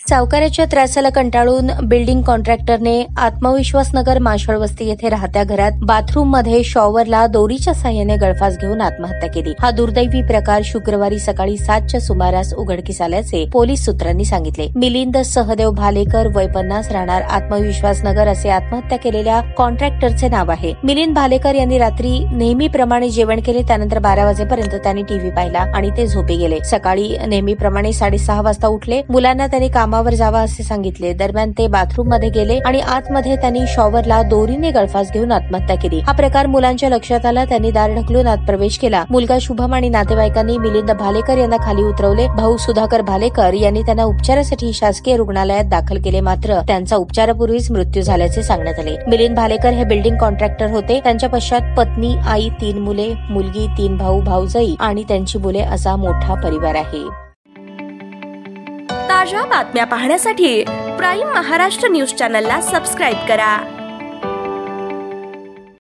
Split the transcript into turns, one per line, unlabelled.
सावकाराच्या त्रासाला कंटाळून बिल्डिंग कॉन्ट्रॅक्टरने आत्मविश्वास नगर माशळ वस्ती येथे राहत्या घरात बाथरूम मध्ये शॉवरला दोरीच्या साह्याने गळफास घेऊन आत्महत्या केली। हा दुर्दैवी प्रकार शुक्रवारी सकाळी 7च्या सुमारास उघडकीस आल्याचे पोलीस सूत्रांनी सांगितले। मिलिंद सहदेव भालेकर वय 50 राहणार आत्मविश्वास नगर असे आत्महत्या केलेल्या कॉन्ट्रॅक्टरचे नाव आहे। मिलिंद भालेकर यांनी रात्री नेहमीप्रमाणे जेवण केले, त्यानंतर 12 वाजेपर्यंत त्यांनी टीव्ही पाहिला आणि ते झोपी गेले। सकाळी नेहमीप्रमाणे 6:30 वाजता उठले। मुलांना त्यांनी कामावर जावा असे सांगितले। दरम्यान ते बाथरूम मध्ये गेले आणि आतमध्ये त्यांनी शॉवरला दोरीने गळफास घेऊन आत्महत्या केली। हा प्रकार मुलांच्या लक्षात आला, त्यांनी दार ढकलून आत प्रवेश केला। मुलगा शुभम आणि नातेवाईकांनी मिलिंद भालेकर यांना खाली उतरवले। भाऊ सुधाकर भालेकर यांनी त्यांना उपचारासाठी शासकीय रुग्णालयात दाखल केले, मात्र त्यांचा उपचारापूर्वीच मृत्यू झाल्याचे सांगण्यात आले। मिलिंद भालेकर हे बिल्डिंग कॉन्ट्रॅक्टर होते। त्यांच्या पश्चात पत्नी, आई, 3 मुले, मुलगी, 3 भाऊ, भाऊजाई आणि त्यांची मुले असा मोठा परिवार आहे।
ताज्या बातम्या पाहण्यासाठी प्राईम महाराष्ट्र न्यूज चॅनलला सबस्क्राईब करा।